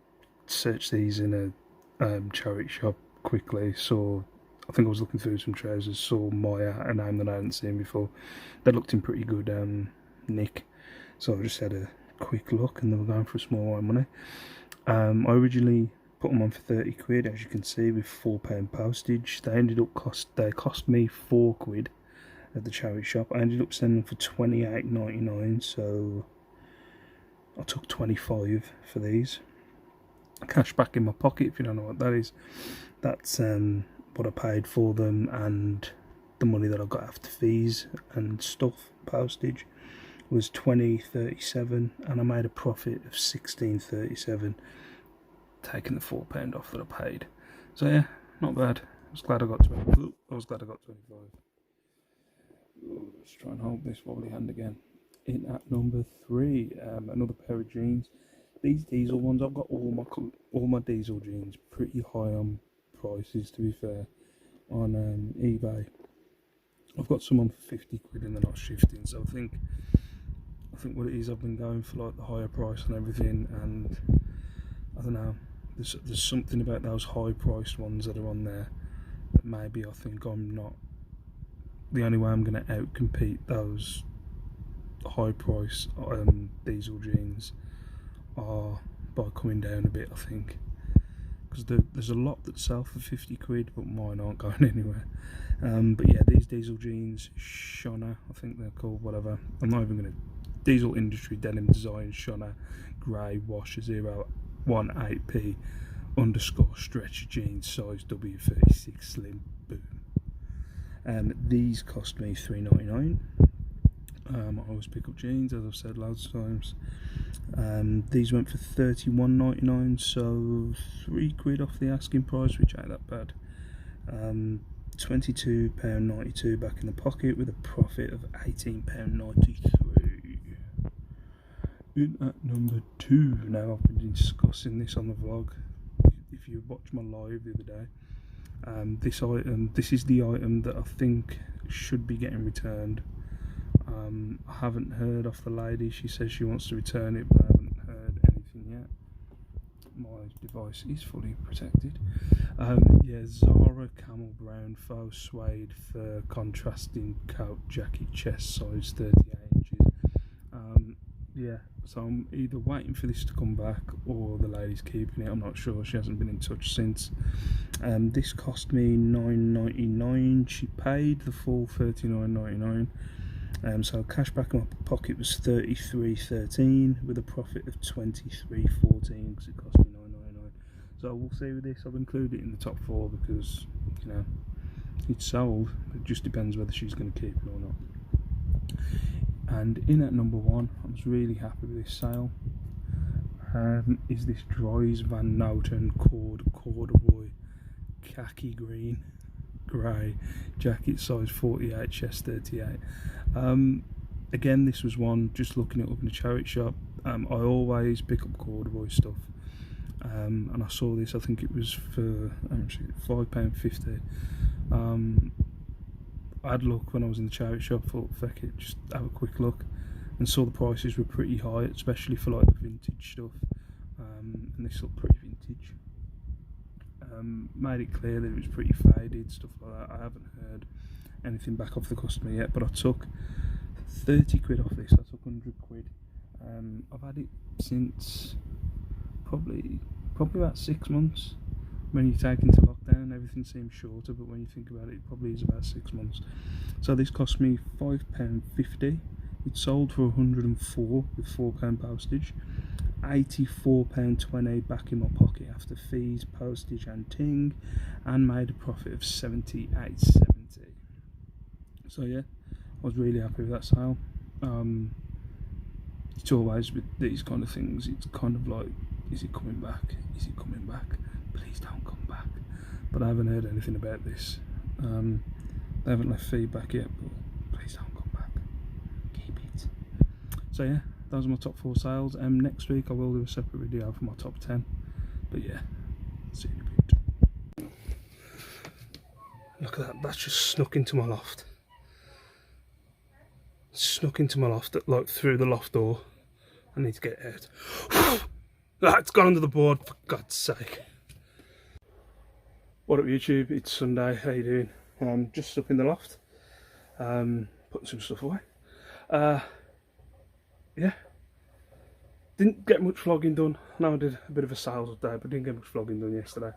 searched these in a charity shop quickly, so I think I was looking through some trousers, saw Maya, a name that I hadn't seen before. They looked in pretty good nick, so I just had a quick look, and they were going for a small amount of money. I originally put them on for 30 quid, as you can see, with £4 postage. They cost me £4 at the charity shop. I ended up selling them for £28.99, so I took 25 for these. Cash back in my pocket, if you don't know what that is. That's what I paid for them, and the money that I got after fees and stuff, postage, was $20.37, and I made a profit of $16.37, taking the £4 off that I paid. So yeah, not bad. I was glad I got 20. I was glad I got 25. Let's try and hold this wobbly hand again. In at number 3, another pair of jeans. These diesel ones, I've got all my diesel jeans pretty high on prices, to be fair, on eBay. I've got some on for 50 quid and they're not shifting, so I think what it is, I've been going for like the higher price and everything, and I don't know, there's something about those high priced ones that are on there that maybe I think I'm not, the only way I'm going to outcompete those high price diesel jeans are by coming down a bit, I think, because there's a lot that sell for 50 quid, but mine aren't going anywhere. But yeah, these diesel jeans, Shona, I think they're called, whatever, I'm not even going to, Diesel Industry Denim Design Shona Grey Wash 018p _ stretch jeans, size W36 slim, boom. These cost me £3.99. I always pick up jeans, as I've said loads of times. These went for £31.99, so £3 off the asking price, which ain't that bad. £22.92 back in the pocket with a profit of £18.93. In at number 2, now I've been discussing this on the vlog. If you watched my live the other day, this is the item that I think should be getting returned. I haven't heard off the lady. She says she wants to return it, but I haven't heard anything yet. My device is fully protected. Yeah, Zara Camel Brown Faux Suede Fur Contrasting Coat Jacket, chest size 38 inches. yeah, so I'm either waiting for this to come back or the lady's keeping it. I'm not sure. She hasn't been in touch since. This cost me £9.99. She paid the full £39.99. So cash back in my pocket was £33.13 with a profit of £23.14 because it cost me £9.99. So we'll see with this. I've included it in the top 4 because, you know, it's sold. It just depends whether she's going to keep it or not. And in at number 1, I was really happy with this sale. Is this Dries Van Noten corduroy khaki grey jacket, size 48, chest 38. Again, this was one just looking it up in a charity shop. I always pick up corduroy stuff, and I saw this. I think it was for £5.50. I had a look when I was in the charity shop, thought feck it, just have a quick look, and saw the prices were pretty high, especially for like the vintage stuff, and this looked pretty vintage. Made it clear that it was pretty faded, stuff like that. I haven't heard anything back off the customer yet, but I took 30 quid off this. I took 100 quid. I've had it since probably about 6 months. When you take into lockdown, everything seems shorter, but when you think about it, it probably is about 6 months. So this cost me £5.50. It sold for 104 with £4 postage. £84.20 back in my pocket after fees, postage and ting, and made a profit of £78.70. So yeah, I was really happy with that sale. It's always with these kind of things, it's kind of like, is it coming back? Is it coming back? Please don't come back. But I haven't heard anything about this. They haven't left feedback yet, but please don't come back. Keep it. So yeah, those are my top 4 sales. Next week I will do a separate video for my top 10. But yeah, see you in a bit. Look at that, that's just snuck into my loft. Snuck into my loft, like through the loft door. I need to get it out. That's gone under the board, for God's sake. What up YouTube, it's Sunday, how you doing? Just up in the loft, putting some stuff away. Yeah, didn't get much vlogging done. No, I did a bit of a sales update, but didn't get much vlogging done yesterday.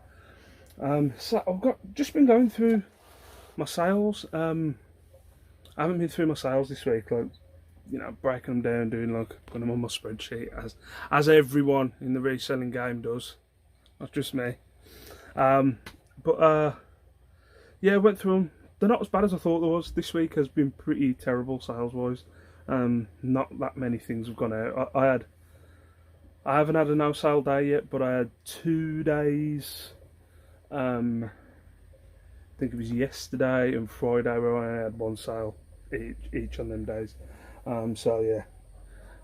So I've just been going through my sales. I haven't been through my sales this week, like, you know, breaking them down, doing like, putting them on my spreadsheet, as everyone in the reselling game does, not just me. But yeah, I went through them. They're not as bad as I thought there was. This week has been pretty terrible sales wise. Not that many things have gone out. I haven't had a no sale day yet, but I had 2 days. I think it was yesterday and Friday where I had 1 sale each on them days. So yeah,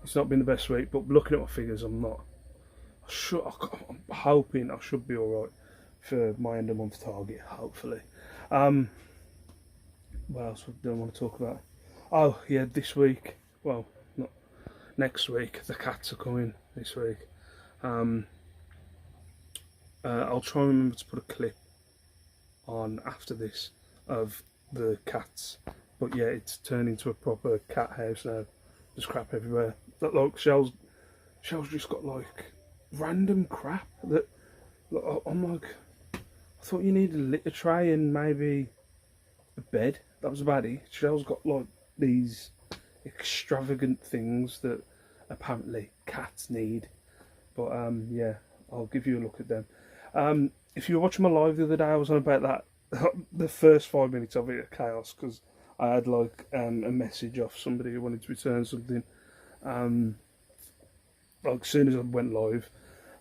it's not been the best week, but looking at my figures, I'm hoping I should be alright for my end of month target, hopefully. What else do I want to talk about? Oh yeah, this week, well, not next week, the cats are coming this week. I'll try and remember to put a clip on after this of the cats, but yeah, it's turned into a proper cat house now. There's crap everywhere. That, like, Shell's just got like random crap that, I'm like, I thought you needed a litter tray and maybe a bed. That was about it. Shell's got like these extravagant things that apparently cats need. But yeah, I'll give you a look at them. If you were watching my live the other day, I was on about that. The first 5 minutes of it, chaos, because I had like a message off somebody who wanted to return something. Like as soon as I went live.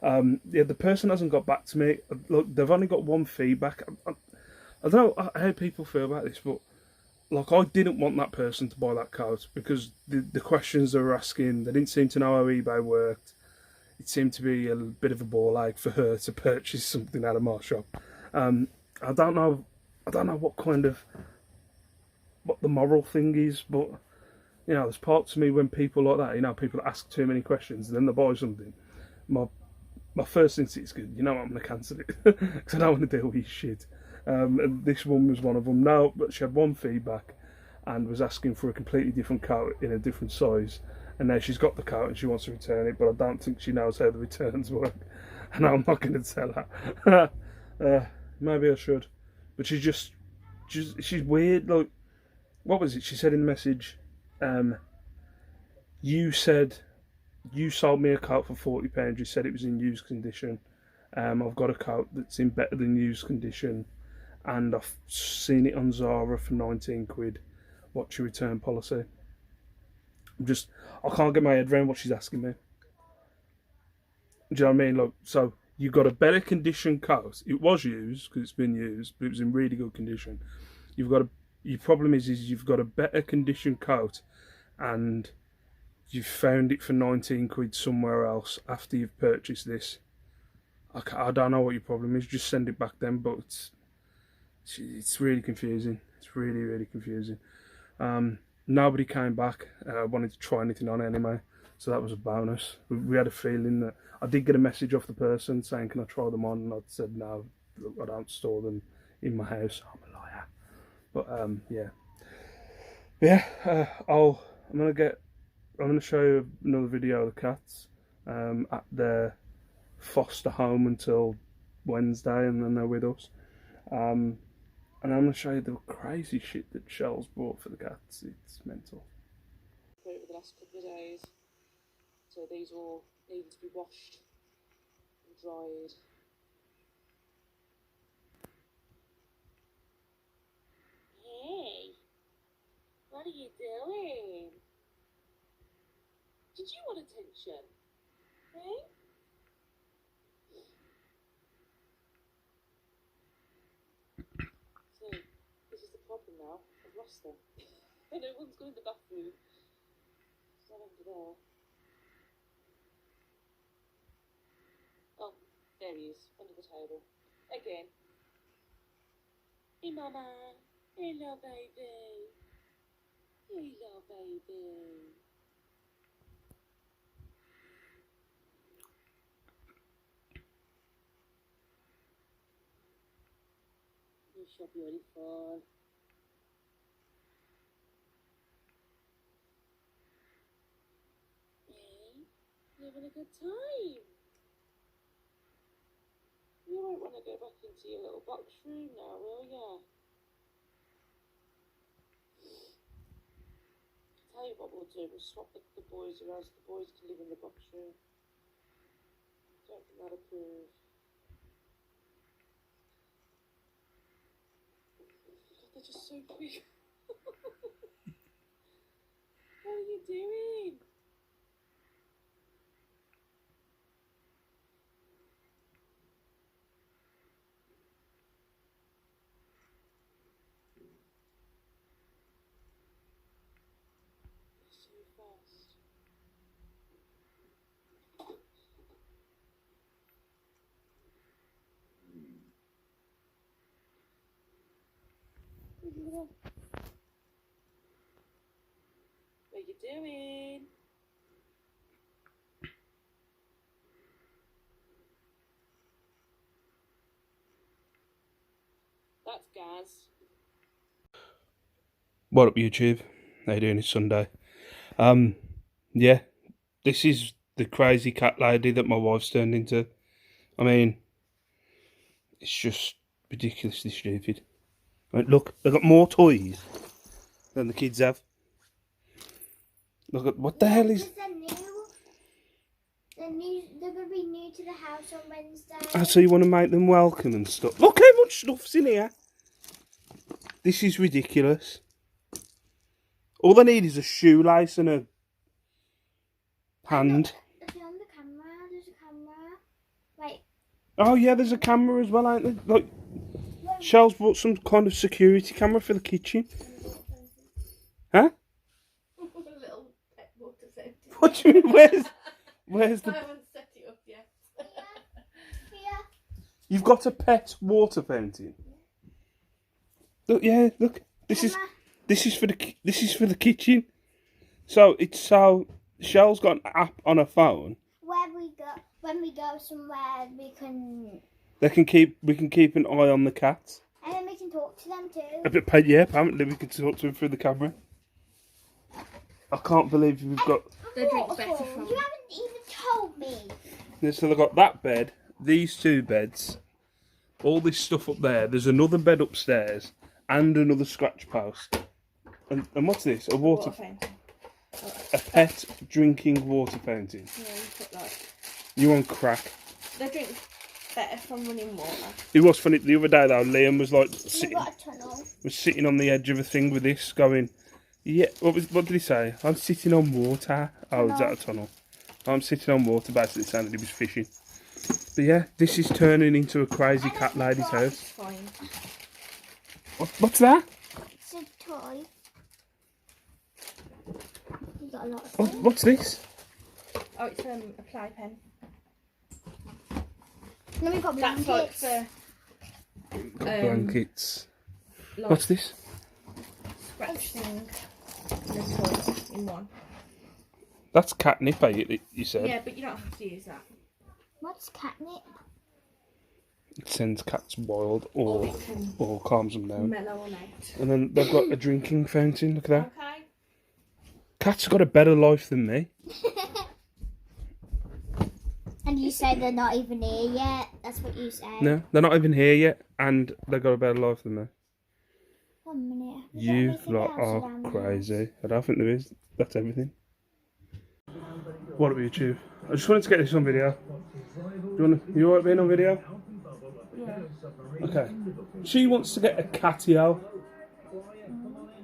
Yeah, the person hasn't got back to me. Look, they've only got 1 feedback. I don't know how people feel about this, but like, I didn't want that person to buy that coat because the questions they were asking, they didn't seem to know how eBay worked. It seemed to be a bit of a ball ache for her to purchase something out of my shop. I don't know what the moral thing is, but you know, there's parts of me when people like that, you know, people ask too many questions and then they buy something. My first instinct is good. You know what, I'm going to cancel it because I don't want to deal with his shit. And this one was one of them. No, but she had 1 feedback and was asking for a completely different coat in a different size, and now she's got the cat and she wants to return it, but I don't think she knows how the returns work, and I'm not going to tell her. Maybe I should, but she's weird. Like, what was it she said in the message? You said you sold me a coat for £40. You said it was in used condition. I've got a coat that's in better than used condition, and I've seen it on Zara for 19 quid. What's your return policy? I can't get my head around what she's asking me. Do you know what I mean? Like, so you've got a better condition coat. It was used because it's been used, but it was in really good condition. Your problem is you've got a better condition coat, and you've found it for 19 quid somewhere else after you've purchased this. I don't know what your problem is. Just send it back then. But it's really confusing. It's really, really confusing. Nobody came back. Wanted to try anything on anyway, so that was a bonus. We had a feeling that I did get a message off the person saying, "Can I try them on?" And I said, "No, I don't store them in my house. I'm a liar." But I'm gonna show you another video of the cats at their foster home until Wednesday, and then they're with us. And I'm going to show you the crazy shit that Shell's bought for the cats. It's mental. Over the last couple of days, so these all need to be washed and dried. Hey, what are you doing? Did you want attention? Hey? So, this is the problem now. I've lost them. And everyone's gone in the bathroom. It's not under there. Oh, there he is, under the table. Again. Hey, Mama. Hello, baby. Hello, baby. You're so beautiful. Hey, you having a good time? You won't want to go back into your little box room now, will ya? Tell you what we'll do, we'll swap the boys around so the boys can live in the box room. Don't think that'll approve. They're just so quick. What are you doing? You're so fast. What you doing? That's Gaz. What up, YouTube? How you doing? It's Sunday. Yeah, this is the crazy cat lady that my wife's turned into. I mean, it's just ridiculously stupid. I mean, look, they've got more toys than the kids have. Look at what the hell is. They're going to be new to the house on Wednesday. Oh, so you want to make them welcome and stuff? Look how much stuff's in here. This is ridiculous. All they need is a shoelace and a hand. If you're on the camera, there's a camera. Like, Oh yeah, there's a camera as well, ain't there? Like, Shell's brought some kind of security camera for the kitchen. Huh? A little pet water fountain. What do you mean? Where's I the... haven't set it up yet. here. You've got a pet water fountain. Look, yeah, look. This is for the kitchen. So Shell's got an app on her phone. When we go somewhere, we can keep an eye on the cats. and then we can talk to them too. Yeah, apparently we can talk to them through the camera. I can't believe we've got. They drink better waterfall. from. You haven't even told me. Yeah, so they've got that bed, these two beds, all this stuff up there. There's another bed upstairs and another scratch post. And what's this? A water, fountain. a pet drinking water fountain. Yeah, you put like. You on crack? They drink better from running water. It was funny the other day though. Liam was like We've got a tunnel. sitting on the edge of a thing with this, going, yeah. What did he say? I'm sitting on water. Oh, is that a tunnel? I'm sitting on water. Basically, sounded he was fishing. But yeah, this is turning into a crazy cat lady's house. It's fine. What's that? It's a toy. You got a lot of What's this? Oh, it's a playpen. Then we've got That's like blankets. for Blankets. like What's this? scratch thing. And a toy in one. That's catnip, you said. Yeah, but you don't have to use that. What's catnip? It sends cats wild Or or it can calms them down. mellow them out. And then they've got a drinking fountain. Look at that. Okay. Cats got a better life than me. And you say they're not even here yet. That's what you say. No, they're not even here yet, and they've got a better life than me. 1 minute. Is there You anything lot else are around the crazy. I don't think there is. That's everything. What about you? I just wanted to get this on video. You alright being on video? Yeah. Okay. She wants to get a catio.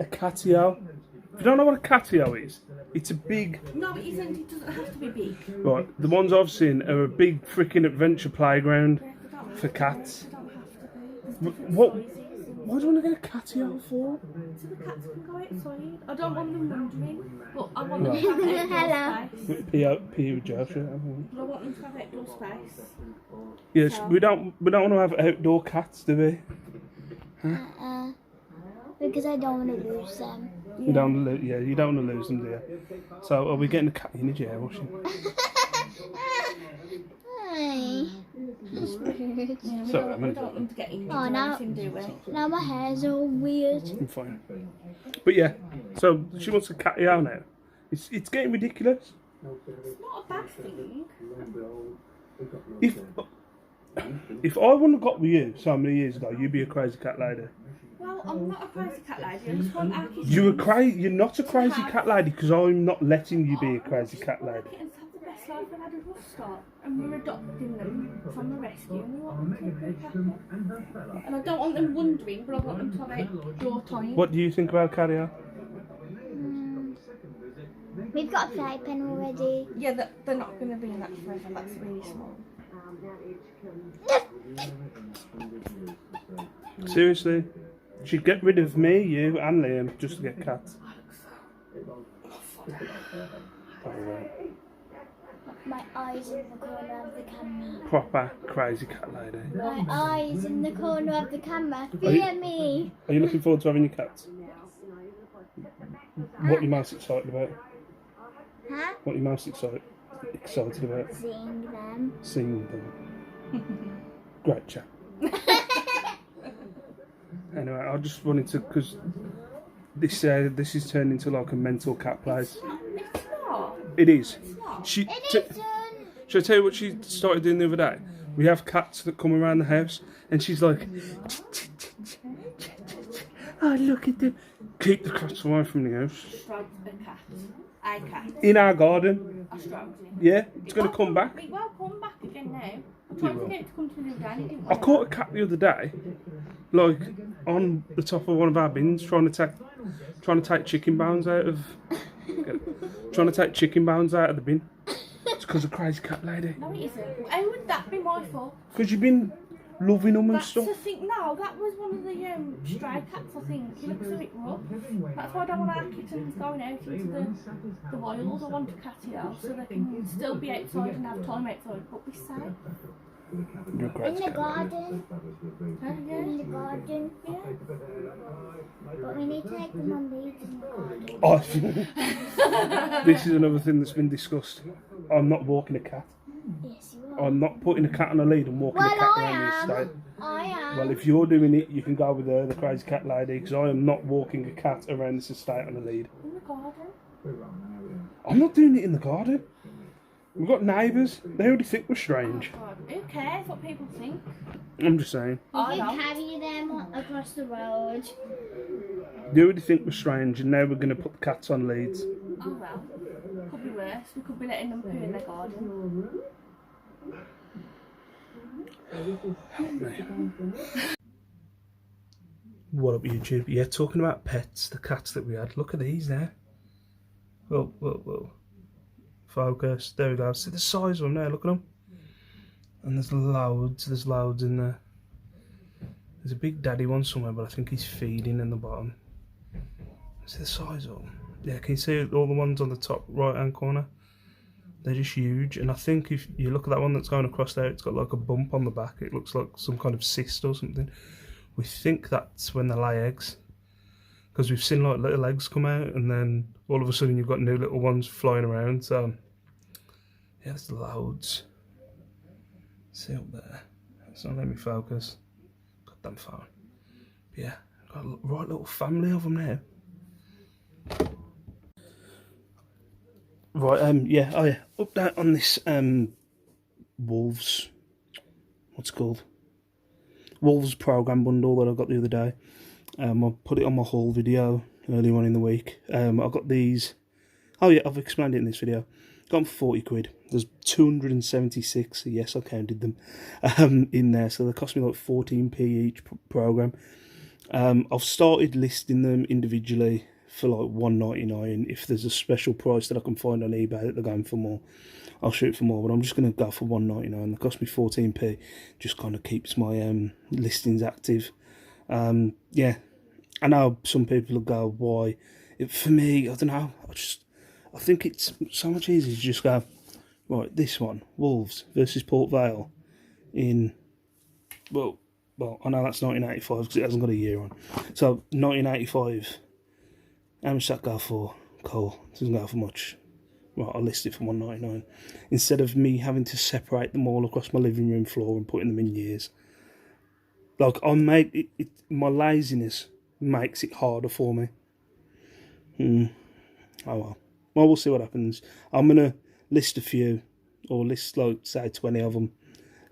A catio. If you don't know what a catio is, it's a big. No, it isn't. It doesn't have to be big. Right, the ones I've seen are a big freaking adventure playground for cats. They don't have to be. There's different What? sizes. What do you want to get a catio for? So the cats can go outside. I don't want them wandering, but I want them Right. to have outdoor Hello. space. P.O. Josh. But I want them to have outdoor space. Yes, we don't want to have outdoor cats, do we? Because I don't want to lose them. You don't want to you don't want to lose them, do you? So are we getting a cat in a jail washing? Hi. Yeah, we Sorry, don't want them to get injured Oh, or now- anything, do we? Now my hair's all weird. I'm fine. But yeah, so she wants a catio now. It's getting ridiculous. It's not a bad thing. If I wouldn't have got with you so many years ago, you'd be a crazy cat lady. Well, I'm not a crazy cat lady. I just want our kittens. You're not a crazy cat lady because I'm not letting you be a crazy cat Our lady. kittens have the best life. They've had a rough start, and we're adopting them from the rescue, and we want them to be happy. And I don't want them wandering, but I want them to have outdoor time. What do you think about catio? We've got a playpen already. Yeah, they're not going to be in that forever. That's really small. Seriously? She'd get rid of me, you and Liam just to get cats. My eyes in the corner of the camera. Proper crazy cat lady. My eyes in the corner of the camera. Fear me. Are you looking forward to having your cats? What are you most excited about? Huh? What are you most excited about? Seeing them. Seeing them. Great chat. Anyway, I just wanted to, because this is turned into like a mental cat place. It's not. It is. not. Should It isn't. I tell you what she started doing the other day? We have cats that come around the house, and she's like, "Oh, look at them! Keep the cats away from the house." Stroked a cat. A cat. In our garden, I stroked him. yeah, it's going to come back. It will come back again now. I tried to get it to come to me the other day and it didn't I want caught a cat the other day, like on the top of one of our bins, trying to take chicken bones out of the bin. It's because of crazy cat lady. No, it isn't. How would that be my fault? Because you've been loving them and That's stuff. the thing. No, that was one of the stray cats, I think. He looks a bit rough. That's why I don't want our kittens going out into the wild. I want to cat it out so they can still be outside and have time outside, but be safe. You're a In crazy the cat lady. garden. Yeah. In the garden. Yeah. But we need to take them on leads in the garden. Oh, this is another thing that's been discussed. I'm not walking a cat. Yes, you are. I'm not putting a cat on a lead and walking a cat Well, I around the am. estate. I am. Well, if you're doing it, you can go with her, the crazy cat lady, because I am not walking a cat around this estate on a lead. In the garden. I'm not doing it in the garden. We've got neighbours. They already think we're strange. Oh God, who cares what people think? I'm just saying. You I can don't. carry them across the road. They already think we're strange, and now we're going to put the cats on leads. Oh well, could be worse. We could be letting them poo in their garden. Help me. What up, YouTube? Yeah, talking about pets, the cats that we had. Look at these now. Whoa, whoa, whoa. Focus. There we go. See the size of them there. Look at them. And there's loads in there. There's a big daddy one somewhere, but I think he's feeding in the bottom. See the size of them? Yeah, can you see all the ones on the top right hand corner? They're just huge. And I think if you look at that one that's going across there, it's got like a bump on the back. It looks like some kind of cyst or something. We think that's when they lay eggs. Because we've seen like little eggs come out, and then all of a sudden you've got new little ones flying around. So yeah, there's loads. See up there. It's not letting me focus. Goddamn phone. But yeah, got a right little family of them now. Right, yeah, oh yeah, update on this Wolves, what's it called? Wolves program bundle that I got the other day. I put it on my haul video earlier on in the week. I got these, oh yeah, I've explained it in this video. Got them for 40 quid. There's 276, yes I counted them, in there, so they cost me like 14p each program. I've started listing them individually for like $1.99. If there's a special price that I can find on eBay that they're going for more, I'll shoot for more, but I'm just going to go for $1.99. They cost me 14p, just kind of keeps my listings active. Yeah, I know some people will go, why? For me, I don't know, I think it's so much easier to just go, right, this one, Wolves versus Port Vale in, well, I know that's 1985 because it hasn't got a year on. So 1985, how much does that go for? Cool, doesn't go for much. Right, I'll list it for $1.99. Instead of me having to separate them all across my living room floor and putting them in years. Like, my laziness makes it harder for me. Oh well. Well, we'll see what happens. I'm going to list a few, or list, like, say 20 of them.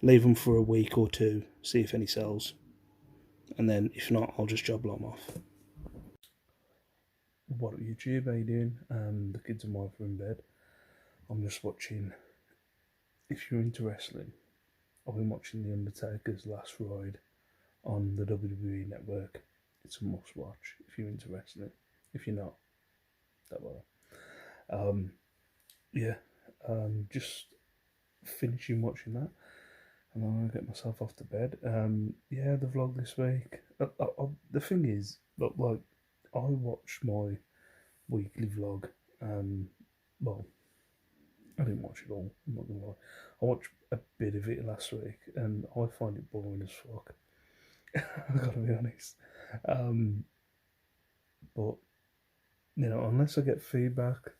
Leave them for a week or two, see if any sells. And then, if not, I'll just job them off. What up, YouTube? How you doing? The kids and wife are in bed. I'm just watching, if you're into wrestling, I've been watching The Undertaker's last ride on the WWE network. It's a must watch if you're into wrestling. If you're not, don't bother. Yeah, just finishing watching that, and then I'll get myself off to bed. Yeah, the vlog this week. The thing is, like, I watched my weekly vlog. Well, I didn't watch it all, I'm not gonna lie. I watched a bit of it last week, and I find it boring as fuck. I've got to be honest. But, you know, unless I get feedback,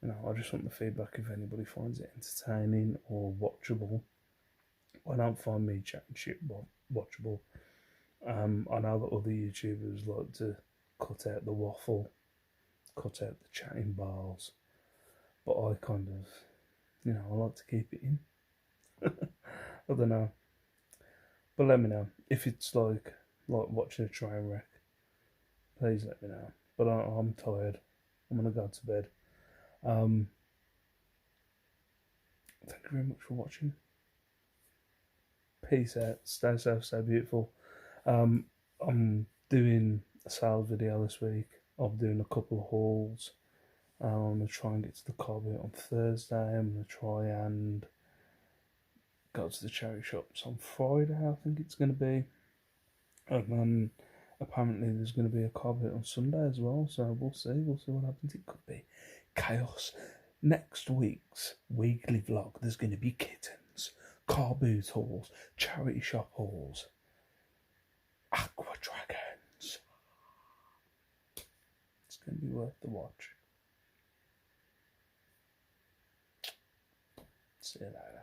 you know, I just want the feedback if anybody finds it entertaining or watchable. I don't find me chatting shit watchable. I know that other YouTubers like to cut out the waffle, cut out the chatting bars, but I kind of, you know, I like to keep it in. I don't know. But let me know. If it's like watching a train wreck, please let me know. But I'm tired. I'm going to go to bed. Thank you very much for watching. Peace out. Stay safe, stay beautiful. I'm doing a sale video this week. I'm doing a couple of hauls. I'm going to try and get to the car bit on Thursday. I'm going to try and go to the charity shops on Friday, I think it's going to be. And then apparently there's going to be a car bit on Sunday as well. So we'll see what happens. It could be chaos. Next week's weekly vlog, there's going to be kittens, car boot hauls, charity shop hauls, aqua dragons. It's going to be worth the watch. See you later.